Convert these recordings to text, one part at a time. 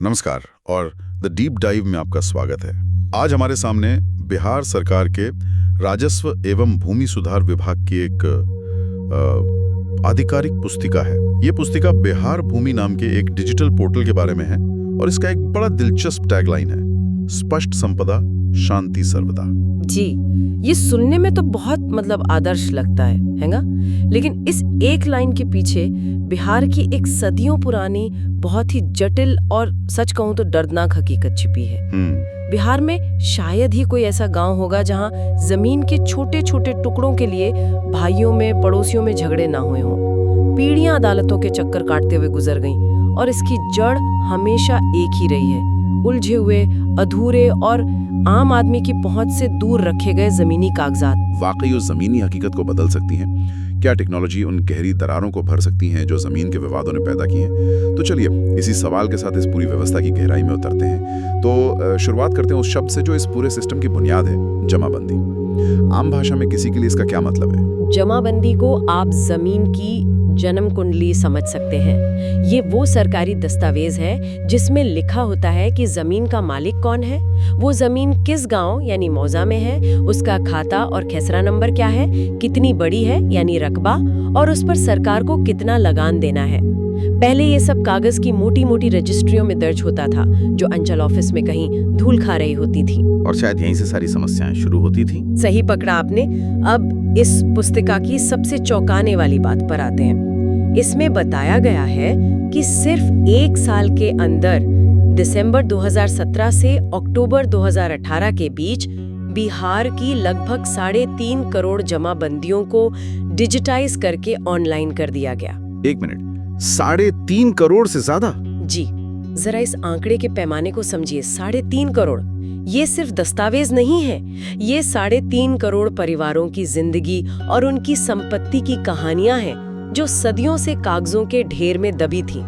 नमस्कार और the deep dive में आपका स्वागत है। आज हमारे सामने बिहार सरकार के राजस्व एवं भूमि सुधार विभाग की एक आधिकारिक पुस्तिका है। ये पुस्तिका बिहार भूमि नाम के एक डिजिटल पोर्टल के बारे में है और इसका एक बड़ा दिलचस्प टैगलाइन है, स्पष्ट संपदा शांति सर्वदा। जी, ये सुनने में तो बहुत आदर्श लगता है ना? लेकिन इस एक लाइन के पीछे बिहार की एक सदियों पुरानी बहुत ही जटिल और सच कहूं तो दर्दनाक हकीकत छिपी है। बिहार में शायद ही कोई ऐसा गांव होगा जहां जमीन के छोटे छोटे टुकड़ों के लिए भाइयों में पड़ोसियों में झगड़े ना हुए हों। पीढ़ियां अदालतों के चक्कर काटते हुए गुजर गईं और इसकी जड़ हमेशा एक ही रही है, उलझे हुए, अधूरे और आम आदमी की पहुंच से दूर रखे गए जमीनी कागजात। वाकई उस जमीनी हकीकत को बदल सकती हैं? क्या टेक्नोलॉजी उन गहरी दरारों को भर सकती हैं जो जमीन के विवादों ने पैदा की हैं? तो चलिए इसी सवाल के साथ इस पूरी व्यवस्था की गहराई में उतरते हैं। तो शुरुआत करते हैं उस शब्द से जो इस पूरे सिस्टम की बुनियाद है, जमाबंदी। आम भाषा में किसी के लिए इसका क्या मतलब है? जमाबंदी को आप जमीन की जन्म कुंडली समझ सकते हैं। ये वो सरकारी दस्तावेज है जिसमें लिखा होता है कि जमीन का मालिक कौन है, वो जमीन किस गांव यानी मौजा में है, उसका खाता और खेसरा नंबर क्या है, कितनी बड़ी है यानी रकबा, और उस पर सरकार को कितना लगान देना है। पहले ये सब कागज की मोटी मोटी रजिस्ट्रियों में दर्ज होता था जो अंचल ऑफिस में कहीं धूल खा रही होती थी। और शायद यहीं से सारी समस्याएं शुरू होती थी। सही पकड़ा आपने। अब इस पुस्तिका की सबसे चौंकाने वाली बात पर आते हैं। इसमें बताया गया है कि सिर्फ एक साल के अंदर दिसंबर 2017 से अक्टूबर 2018 के बीच बिहार की लगभग 3.5 करोड़ जमाबंदियों को डिजिटाइज करके ऑनलाइन कर दिया गया। एक मिनट, 3.5 करोड़ से ज्यादा? जी, जरा इस आंकड़े के पैमाने को समझिए। 3.5 करोड़ ये सिर्फ दस्तावेज नहीं है, ये 3.5 करोड़ परिवारों की जिंदगी और उनकी संपत्ति की कहानियां हैं जो सदियों से कागजों के ढेर में दबी थी।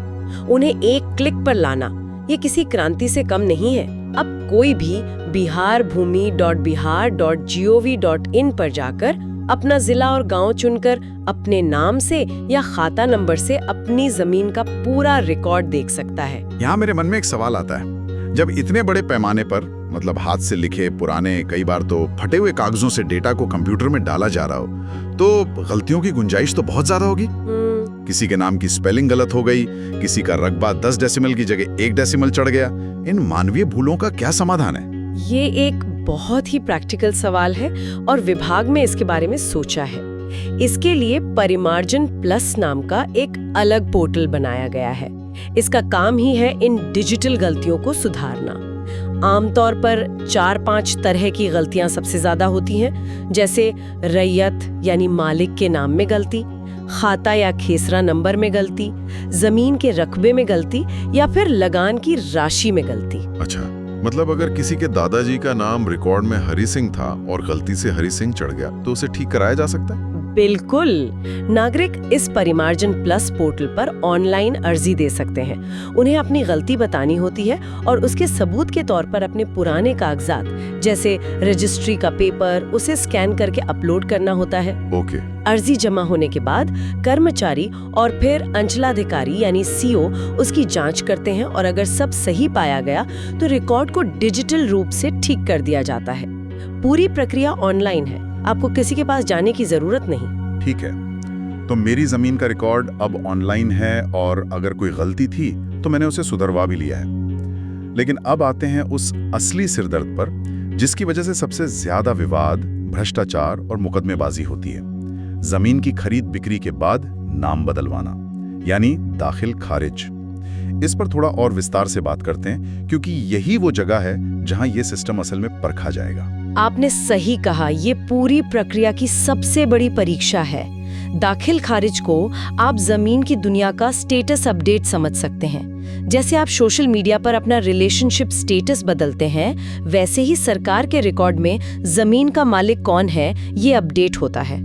उन्हें एक क्लिक पर लाना ये किसी क्रांति से कम नहीं है। अब कोई भी biharbhumi.bihar.gov.in पर जाकर अपना जिला और गांव चुनकर अपने नाम से या खाता नंबर से अपनी जमीन का पूरा रिकॉर्ड देख सकता है। यहाँ मेरे मन में एक सवाल आता है, जब इतने बड़े पैमाने पर हाथ से लिखे पुराने, कई बार तो फटे हुए कागजों से डेटा को कंप्यूटर में डाला जा रहा हो, तो गलतियों की गुंजाइश तो बहुत ज्यादा होगी। किसी के नाम की स्पेलिंग गलत हो गई, किसी का रकबा 10 डेसिमल की जगह 1 डेसिमल चढ़ गया। इन मानवीय भूलों का क्या समाधान है? ये एक बहुत ही प्रैक्टिकल सवाल है और विभाग में इसके बारे में सोचा है। इसके लिए परिमार्जन प्लस नाम का एक अलग पोर्टल बनाया गया है। इसका काम ही है इन डिजिटल गलतियों को सुधारना। आमतौर पर 4-5 तरह की गलतियां सबसे ज्यादा होती हैं, जैसे रैयत यानी मालिक के नाम में गलती, खाता या खेसरा नंबर में गलती, जमीन के रकबे में गलती या फिर लगान की राशि में गलती। अच्छा, अगर किसी के दादाजी का नाम रिकॉर्ड में हरि सिंह था और गलती से हरि सिंह चढ़ गया तो उसे ठीक कराया जा सकता है? बिल्कुल। नागरिक इस परिमार्जन प्लस पोर्टल पर ऑनलाइन अर्जी दे सकते हैं। उन्हें अपनी गलती बतानी होती है और उसके सबूत के तौर पर अपने पुराने कागजात जैसे रजिस्ट्री का पेपर उसे स्कैन करके अपलोड करना होता है। ओके। अर्जी जमा होने के बाद कर्मचारी और फिर अंचलाधिकारी यानी सीओ उसकी जांच करते हैं और अगर सब सही पाया गया तो रिकॉर्ड को डिजिटल रूप से ठीक कर दिया जाता है। पूरी प्रक्रिया ऑनलाइन है, आपको किसी के पास जाने की जरूरत नहीं। ठीक है, तो मेरी जमीन का रिकॉर्ड अब ऑनलाइन है और अगर कोई गलती थी तो मैंने उसे सुधरवा भी लिया है। लेकिन अब आते हैं उस असली सिरदर्द पर जिसकी वजह से सबसे ज्यादा विवाद, भ्रष्टाचार और मुकदमेबाजी होती है। जमीन की खरीद बिक्री के बाद नाम बदलवाना यानी दाखिल खारिज। इस पर थोड़ा और विस्तार से बात करते हैं क्योंकि यही वो जगह है जहां ये सिस्टम असल में परखा जाएगा। आपने सही कहा, ये पूरी प्रक्रिया की सबसे बड़ी परीक्षा है। दाखिल खारिज को आप जमीन की दुनिया का स्टेटस अपडेट समझ सकते हैं। जैसे आप सोशल मीडिया पर अपना रिलेशनशिप स्टेटस बदलते हैं, वैसे ही सरकार के रिकॉर्ड में जमीन का मालिक कौन है ये अपडेट होता है।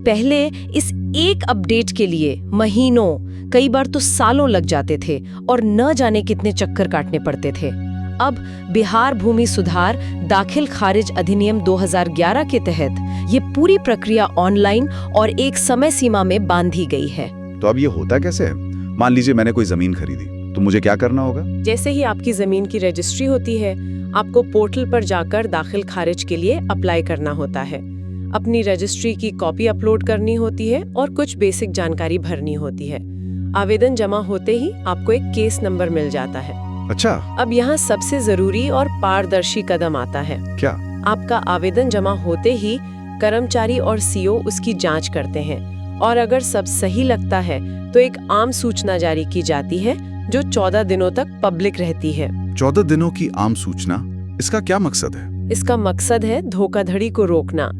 पहले इस एक अपडेट के लिए महीनों, कई बार तो सालों लग जाते थे और न जाने कितने चक्कर काटने पड़ते थे। अब बिहार भूमि सुधार दाखिल खारिज अधिनियम 2011 के तहत ये पूरी प्रक्रिया ऑनलाइन और एक समय सीमा में बांधी गई है। तो अब ये होता कैसे है? मान लीजिए मैंने कोई जमीन खरीदी, तो मुझे क्या करना होगा? जैसे ही आपकी जमीन की रजिस्ट्री होती है, आपको पोर्टल पर जाकर दाखिल खारिज के लिए अप्लाई करना होता है। अपनी रजिस्ट्री की कॉपी अपलोड करनी होती है और कुछ बेसिक जानकारी भरनी होती है। आवेदन जमा होते ही आपको एक केस नंबर मिल जाता है। अच्छा, अब यहाँ सबसे जरूरी और पारदर्शी कदम आता है। क्या? आपका आवेदन जमा होते ही कर्मचारी और सीओ उसकी जांच करते हैं और अगर सब सही लगता है तो एक आम सूचना जारी की जाती है जो 14 दिनों तक पब्लिक रहती है। 14 दिनों की आम सूचना, इसका क्या मकसद है? इसका मकसद है धोखाधड़ी को रोकना।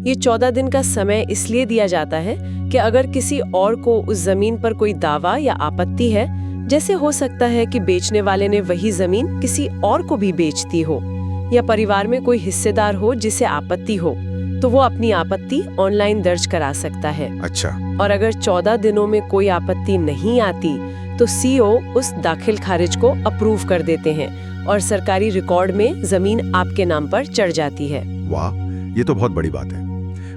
ये 14 दिन का समय इसलिए दिया जाता है कि अगर किसी और को उस जमीन पर कोई दावा या आपत्ति है, जैसे हो सकता है कि बेचने वाले ने वही जमीन किसी और को भी बेच दी हो, या परिवार में कोई हिस्सेदार हो जिसे आपत्ति हो, तो वो अपनी आपत्ति ऑनलाइन दर्ज करा सकता है। अच्छा। और अगर 14 दिनों में कोई आपत्ति नहीं आती तो सीओ उस दाखिल खारिज को अप्रूव कर देते हैं और सरकारी रिकॉर्ड में जमीन आपके नाम पर चढ़ जाती है। वाह, ये तो बहुत बड़ी बात है।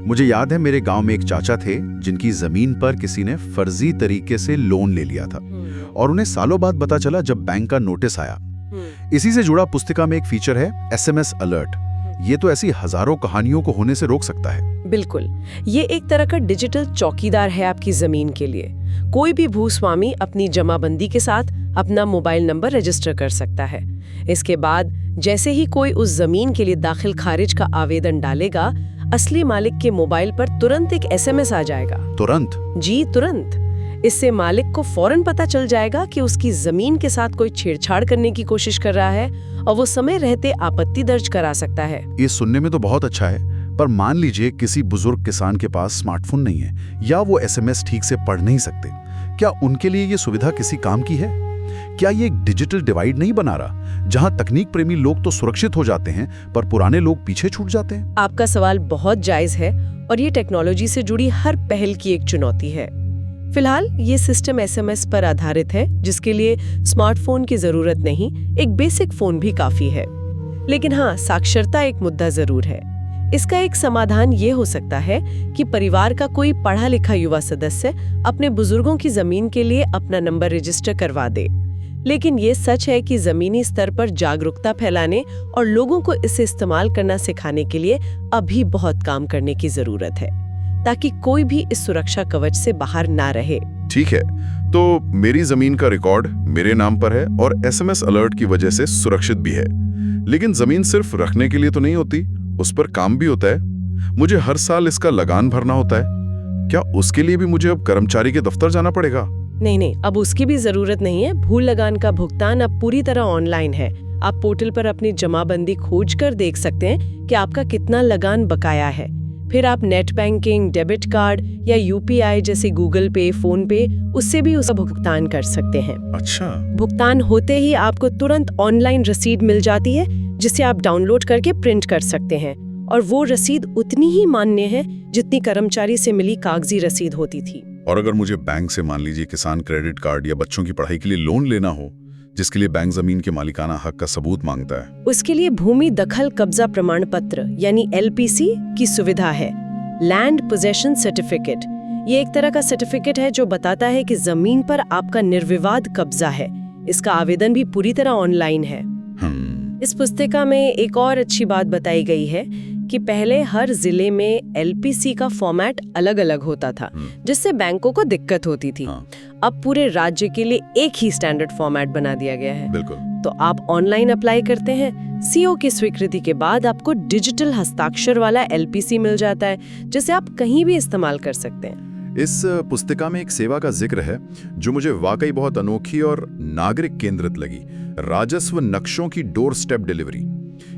मुझे याद है मेरे गांव में एक चाचा थे जिनकी जमीन पर किसी ने फर्जी तरीके से लोन ले लिया था और उन्हें सालों बाद पता चला जब बैंक का नोटिस आया। इसी से जुड़ा पुस्तिका में एक फीचर है SMS अलर्ट। ये तो ऐसी हजारों कहानियों को होने से रोक सकता है। बिल्कुल, ये एक तरह का डिजिटल चौकीदार है आपकी जमीन के लिए। कोई भी भूस्वामी अपनी जमाबंदी के साथ अपना मोबाइल नंबर रजिस्टर कर सकता है। इसके बाद जैसे ही कोई उस जमीन के लिए दाखिल खारिज का आवेदन डालेगा, असली मालिक के मोबाइल पर तुरंत एक SMS आ जाएगा। तुरंत? जी, तुरंत। इससे मालिक को फौरन पता चल जाएगा कि उसकी जमीन के साथ कोई छेड़छाड़ करने की कोशिश कर रहा है और वो समय रहते आपत्ति दर्ज करा सकता है। ये सुनने में तो बहुत अच्छा है, पर मान लीजिए किसी बुजुर्ग किसान के पास स्मार्टफोन नहीं है या वो SMS ठीक से पढ़ नहीं सकते, क्या उनके लिए ये सुविधा किसी काम की है? क्या ये एक डिजिटल डिवाइड नहीं बना रहा, जहां तकनीक प्रेमी लोग तो सुरक्षित हो जाते हैं पर पुराने लोग पीछे छूट जाते हैं? आपका सवाल बहुत जायज है और ये टेक्नोलॉजी से जुड़ी हर पहल की एक चुनौती है। फिलहाल ये सिस्टम SMS पर आधारित है, जिसके लिए स्मार्टफोन की जरूरत नहीं, एक बेसिक फोन भी काफी है। लेकिन हाँ, साक्षरता एक मुद्दा जरूर है। इसका एक समाधान ये हो सकता है कि परिवार का कोई पढ़ा लिखा युवा सदस्य अपने बुजुर्गों की जमीन के लिए अपना नंबर रजिस्टर करवा दे। लेकिन ये सच है कि जमीनी स्तर पर जागरूकता फैलाने और लोगों को इसे इस्तेमाल करना सिखाने के लिए अभी बहुत काम करने की जरूरत है, ताकि कोई भी इस सुरक्षा कवच से बाहर ना रहे। ठीक है, तो मेरी जमीन का रिकॉर्ड मेरे नाम पर है और SMS अलर्ट की वजह से सुरक्षित भी है। लेकिन जमीन सिर्फ रखने के लिए तो नहीं होती, उस पर काम भी होता है। मुझे हर साल इसका लगान भरना होता है। क्या उसके लिए भी मुझे अब कर्मचारी के दफ्तर जाना पड़ेगा? नहीं, अब उसकी भी जरूरत नहीं है। भूल लगान का भुगतान अब पूरी तरह ऑनलाइन है। आप पोर्टल पर अपनी जमाबंदी खोजकर देख सकते हैं कि आपका कितना लगान बकाया है। फिर आप नेट बैंकिंग, डेबिट कार्ड या UPI जैसे गूगल पे, फोन पे, उससे भी उसका भुगतान कर सकते हैं। अच्छा। भुगतान होते ही आपको तुरंत ऑनलाइन रसीद मिल जाती है, जिसे आप डाउनलोड करके प्रिंट कर सकते हैं, और वो रसीद उतनी ही मान्य है जितनी कर्मचारी से मिली कागजी रसीद होती थी। और अगर मुझे बैंक से मान लीजिए किसान क्रेडिट कार्ड या बच्चों की पढ़ाई के लिए लोन लेना हो, जिसके लिए बैंक जमीन के मालिकाना हक का सबूत मांगता है, उसके लिए भूमि दखल कब्जा प्रमाण पत्र यानी LPC की सुविधा है, लैंड पोजेशन सर्टिफिकेट। ये एक तरह का सर्टिफिकेट है जो बताता है कि जमीन पर आपका निर्विवाद कब्जा है। इसका आवेदन भी पूरी तरह ऑनलाइन है। इस पुस्तिका में एक और अच्छी बात बताई गई है कि पहले हर जिले में LPC का फॉर्मेट अलग-अलग होता था, जिससे बैंकों को दिक्कत होती थी। अब पूरे राज्य के लिए एक ही स्टैंडर्ड फॉर्मेट बना दिया गया है। बिल्कुल। तो आप ऑनलाइन अप्लाई करते हैं, CO की स्वीकृति के बाद आपको डिजिटल हस्ताक्षर वाला LPC मिल जाता है, जिसे आप कहीं भी इस्तेमाल कर सकते हैं। इस पुस्तिका में एक सेवा का जिक्र है जो मुझे वाकई बहुत अनोखी और नागरिक केंद्रित लगी, राजस्व नक्शों की डोर स्टेप डिलीवरी।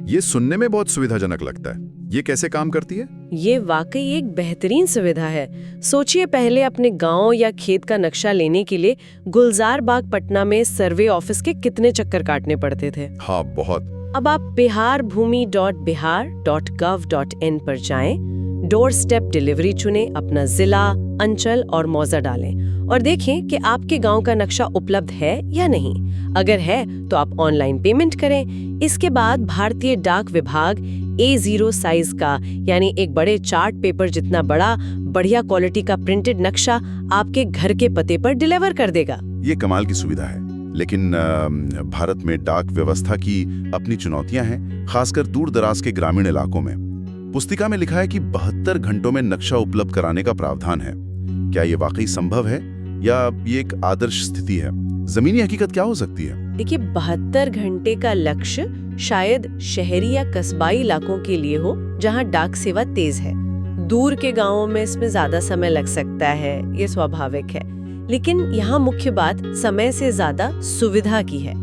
ये सुनने में बहुत सुविधाजनक लगता है। ये कैसे काम करती है? ये वाकई एक बेहतरीन सुविधा है। सोचिए, पहले अपने गांव या खेत का नक्शा लेने के लिए गुलजार बाग पटना में सर्वे ऑफिस के कितने चक्कर काटने पड़ते थे। हाँ, बहुत। अब आप biharbhumi.bihar.gov.in पर जाएं, डोर स्टेप डिलीवरी चुनें, अपना जिला, अंचल और मौजा डालें और देखें कि आपके गांव का नक्शा उपलब्ध है या नहीं। अगर है तो आप ऑनलाइन पेमेंट करें। इसके बाद भारतीय डाक विभाग A0 साइज का यानी एक बड़े चार्ट पेपर जितना बड़ा बढ़िया क्वालिटी का प्रिंटेड नक्शा आपके घर के पते पर डिलीवर कर देगा। ये कमाल की सुविधा है। लेकिन भारत में डाक व्यवस्था की अपनी चुनौतियां हैं, खासकर दूर दराज के ग्रामीण इलाकों में। पुस्तिका में लिखा है कि 72 घंटों में नक्शा उपलब्ध कराने का प्रावधान है। क्या ये वाकई संभव है या ये एक आदर्श स्थिति है? जमीनी हकीकत क्या हो सकती है? देखिए, 72 घंटे का लक्ष्य शायद शहरी या कस्बाई इलाकों के लिए हो जहां डाक सेवा तेज है। दूर के गांवों में इसमें ज्यादा समय लग सकता है, ये स्वाभाविक है। लेकिन यहाँ मुख्य बात समय से ज्यादा सुविधा की है।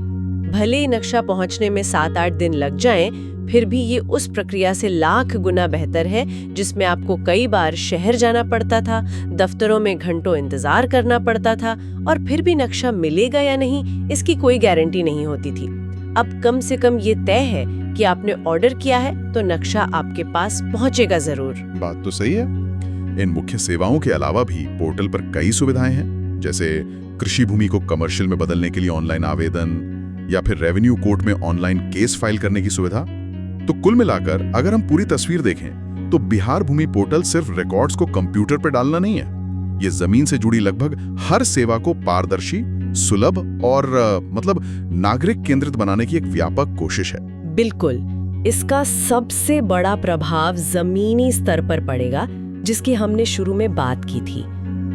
भले ही नक्शा पहुंचने में 7-8 दिन लग जाएं, फिर भी ये उस प्रक्रिया से लाख गुना बेहतर है जिसमें आपको कई बार शहर जाना पड़ता था, दफ्तरों में घंटों इंतजार करना पड़ता था और फिर भी नक्शा मिलेगा या नहीं इसकी कोई गारंटी नहीं होती थी। अब कम से कम ये तय है कि आपने ऑर्डर किया है तो नक्शा आपके पास पहुंचेगा जरूर। बात तो सही है। इन मुख्य सेवाओं के अलावा भी पोर्टल पर कई सुविधाएं हैं, जैसे कृषि भूमि को कमर्शियल में बदलने के लिए ऑनलाइन आवेदन या फिर रेवेन्यू कोर्ट में ऑनलाइन केस फाइल करने की सुविधा। तो कुल मिलाकर अगर हम पूरी तस्वीर देखें तो बिहार भूमि पोर्टल सिर्फ रिकॉर्ड्स को कंप्यूटर पर डालना नहीं है, ये जमीन से जुड़ी लगभग हर सेवा को पारदर्शी, सुलभ और नागरिक केंद्रित बनाने की एक व्यापक कोशिश है। बिल्कुल, इसका सबसे बड़ा प्रभाव जमीनी स्तर पर पड़ेगा, जिसकी हमने शुरू में बात की थी।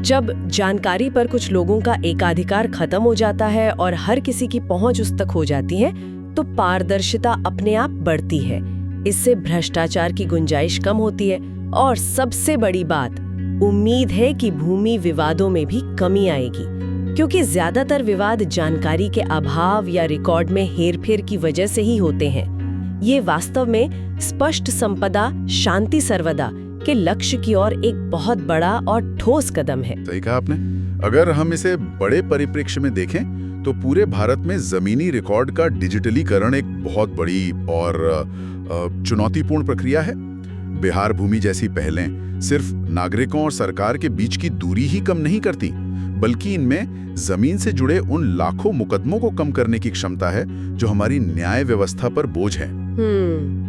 जब जानकारी पर कुछ लोगों का एकाधिकार खत्म हो जाता है और हर किसी की पहुंच उस तक हो जाती है, तो पारदर्शिता अपने आप बढ़ती है। इससे भ्रष्टाचार की गुंजाइश कम होती है और सबसे बड़ी बात, उम्मीद है कि भूमि विवादों में भी कमी आएगी, क्योंकि ज्यादातर विवाद जानकारी के अभाव या रिकॉर्ड में हेरफेर की वजह से ही होते हैं। ये वास्तव में स्पष्ट संपदा शांति सर्वदा के लक्ष्य की ओर एक बहुत बड़ा और ठोस कदम है। सही कहा आपने। अगर हम इसे बड़े परिप्रेक्ष्य में देखें तो पूरे भारत में जमीनी रिकॉर्ड का डिजिटलीकरण एक बहुत बड़ी और चुनौतीपूर्ण प्रक्रिया है। बिहार भूमि जैसी पहलें सिर्फ नागरिकों और सरकार के बीच की दूरी ही कम नहीं करती, बल्कि इनमें जमीन से जुड़े उन लाखों मुकदमों को कम करने की क्षमता है जो हमारी न्याय व्यवस्था पर बोझ है।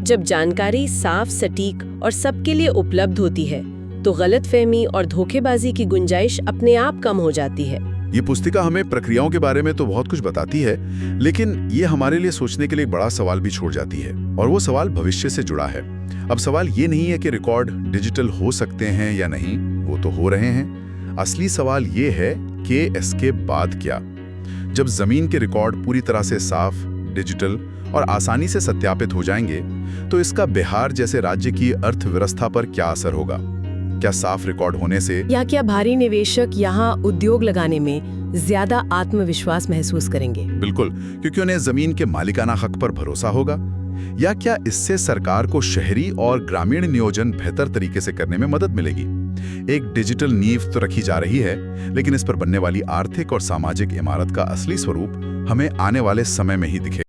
जब जानकारी साफ, सटीक और सबके लिए उपलब्ध होती है तो गलतफहमी और धोखेबाजी की गुंजाइश अपने आप कम हो जाती है। ये पुस्तिका हमें प्रक्रियाओं के बारे में तो बहुत कुछ बताती है, लेकिन ये हमारे लिए सोचने के लिए एक बड़ा सवाल भी छोड़ जाती है, और वो सवाल भविष्य से जुड़ा है। अब सवाल ये नहीं है कि रिकॉर्ड डिजिटल हो सकते हैं या नहीं, वो तो हो रहे हैं। असली सवाल ये है कि इसके बाद क्या? जब जमीन के रिकॉर्ड पूरी तरह से साफ, डिजिटल और आसानी से सत्यापित हो जाएंगे, तो इसका बिहार जैसे राज्य की अर्थव्यवस्था पर क्या असर होगा? क्या साफ रिकॉर्ड होने से या क्या भारी निवेशक यहाँ उद्योग लगाने में ज्यादा आत्मविश्वास महसूस करेंगे? बिल्कुल, क्योंकि उन्हें जमीन के मालिकाना हक पर भरोसा होगा। या क्या इससे सरकार को शहरी और ग्रामीण नियोजन बेहतर तरीके से करने में मदद मिलेगी? एक डिजिटल नींव तो रखी जा रही है, लेकिन इस पर बनने वाली आर्थिक और सामाजिक इमारत का असली स्वरूप हमें आने वाले समय में ही दिखेगा।